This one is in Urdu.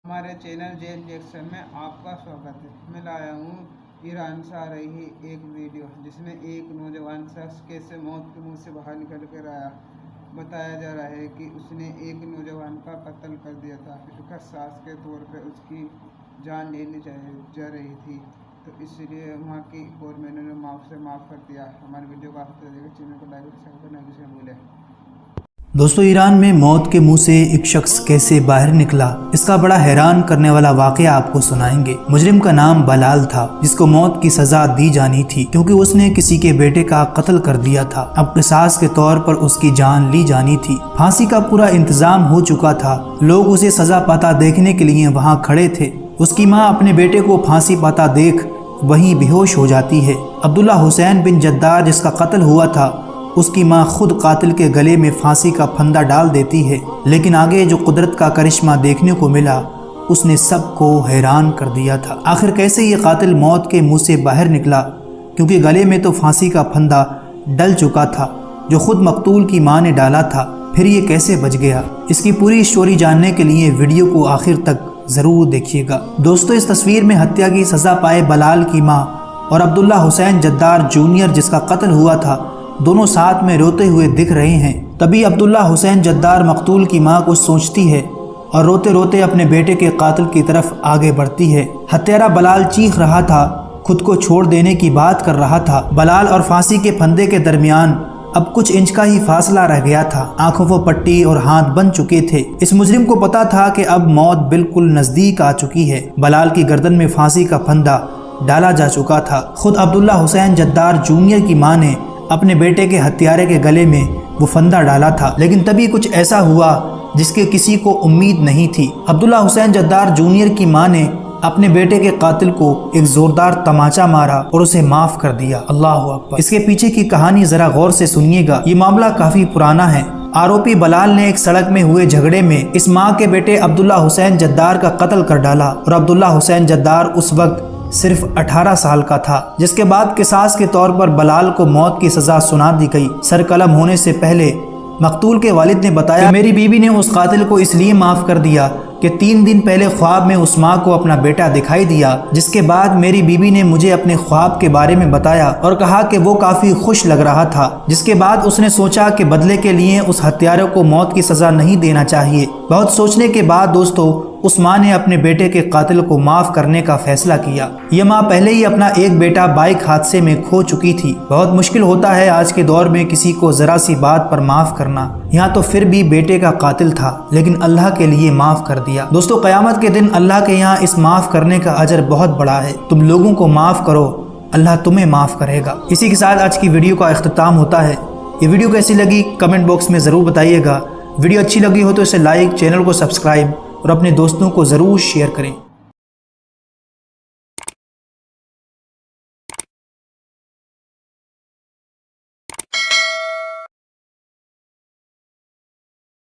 ہمارے چینل جیل ریئیکشن میں آپ کا سواگت ہے۔ میں لایا ہوں ایران سے آ رہی ایک ویڈیو جس میں ایک نوجوان شخص کیسے موت کے منہ سے باہر نکل کر آیا۔ بتایا جا رہا ہے کہ اس نے ایک نوجوان کا قتل کر دیا تھا، قصاص کے طور پہ اس کی جان لینی جا رہی تھی، تو اس لیے وہاں کی گورنمنٹ نے معاف کر دیا۔ ہماری ویڈیو کو آپ دیکھ چینل کو لائک اور سبسکرائب کرنا کسی نہ بھولیں۔ دوستو، ایران میں موت کے منہ سے ایک شخص کیسے باہر نکلا، اس کا بڑا حیران کرنے والا واقعہ آپ کو سنائیں گے۔ مجرم کا نام بلال تھا، جس کو موت کی سزا دی جانی تھی کیونکہ اس نے کسی کے بیٹے کا قتل کر دیا تھا۔ اب قصاص کے طور پر اس کی جان لی جانی تھی۔ پھانسی کا پورا انتظام ہو چکا تھا، لوگ اسے سزا پاتا دیکھنے کے لیے وہاں کھڑے تھے۔ اس کی ماں اپنے بیٹے کو پھانسی پاتا دیکھ وہیں بے ہوش ہو جاتی ہے۔ عبداللہ حسین بن جدار جس کا قتل ہوا تھا، اس کی ماں خود قاتل کے گلے میں پھانسی کا پھندا ڈال دیتی ہے، لیکن آگے جو قدرت کا کرشمہ دیکھنے کو ملا اس نے سب کو حیران کر دیا تھا۔ آخر کیسے یہ قاتل موت کے منہ سے باہر نکلا، کیونکہ گلے میں تو پھانسی کا پھندا ڈل چکا تھا جو خود مقتول کی ماں نے ڈالا تھا، پھر یہ کیسے بچ گیا؟ اس کی پوری سٹوری جاننے کے لیے ویڈیو کو آخر تک ضرور دیکھیے گا۔ دوستو، اس تصویر میں ہتیا کی سزا پائے بلال کی ماں اور عبداللہ حسین جدار جونیئر جس کا قتل ہوا تھا دونوں ساتھ میں روتے ہوئے دکھ رہے ہیں۔ تبھی عبداللہ حسین جدار مقتول کی ماں کو سوچتی ہے اور روتے روتے اپنے بیٹے کے قاتل کی طرف آگے بڑھتی ہے۔ ہتھیارا بلال چیخ رہا تھا، خود کو چھوڑ دینے کی بات کر رہا تھا۔ بلال اور پھانسی کے پھندے کے درمیان اب کچھ انچ کا ہی فاصلہ رہ گیا تھا۔ آنکھوں کو پٹی اور ہاتھ بن چکے تھے۔ اس مجرم کو پتا تھا کہ اب موت بالکل نزدیک آ چکی ہے۔ بلال کی گردن میں پھانسی کا پھندا ڈالا جا چکا تھا۔ خود عبداللہ حسین جدار جونیئر کی ماں نے اپنے بیٹے کے ہتھیارے کے گلے میں وہ پھندا ڈالا تھا، لیکن تبھی کچھ ایسا ہوا جس کے کسی کو امید نہیں تھی۔ عبداللہ حسین جدار جونیئر کی ماں نے اپنے بیٹے کے قاتل کو ایک زوردار تماچا مارا اور اسے معاف کر دیا۔ اللہ اکبر! اس کے پیچھے کی کہانی ذرا غور سے سنیے گا، یہ معاملہ کافی پرانا ہے۔ آروپی بلال نے ایک سڑک میں ہوئے جھگڑے میں اس ماں کے بیٹے عبداللہ حسین جدار کا قتل کر ڈالا اور عبداللہ حسین جدار اس وقت صرف 18 سال کا تھا، جس کے بعد قصاص کے طور پر بلال کو موت کی سزا سنا دی گئی۔ سر قلم ہونے سے پہلے مقتول کے والد نے بتایا کہ میری بیوی نے اس قاتل کو اس لیے معاف کر دیا کہ 3 دن پہلے خواب میں اس ماں کو اپنا بیٹا دکھائی دیا، جس کے بعد میری بیوی نے مجھے اپنے خواب کے بارے میں بتایا اور کہا کہ وہ کافی خوش لگ رہا تھا، جس کے بعد اس نے سوچا کہ بدلے کے لیے اس ہتھیارے کو موت کی سزا نہیں دینا چاہیے۔ بہت سوچنے کے بعد دوستو اس ماں نے اپنے بیٹے کے قاتل کو معاف کرنے کا فیصلہ کیا۔ یہ ماں پہلے ہی اپنا ایک بیٹا بائک حادثے میں کھو چکی تھی۔ بہت مشکل ہوتا ہے آج کے دور میں کسی کو ذرا سی بات پر معاف کرنا، یہاں تو پھر بھی بیٹے کا قاتل تھا لیکن اللہ کے لیے معاف کر دیا۔ دوستو، قیامت کے دن اللہ کے یہاں اس معاف کرنے کا اجر بہت بڑا ہے۔ تم لوگوں کو معاف کرو، اللہ تمہیں معاف کرے گا۔ اسی کے ساتھ آج کی ویڈیو کا اختتام ہوتا ہے۔ یہ ویڈیو کیسی لگی کمنٹ باکس میں ضرور بتائیے گا۔ ویڈیو اچھی لگی ہو تو اسے لائک، چینل کو سبسکرائب اور اپنے دوستوں کو ضرور شیئر کریں۔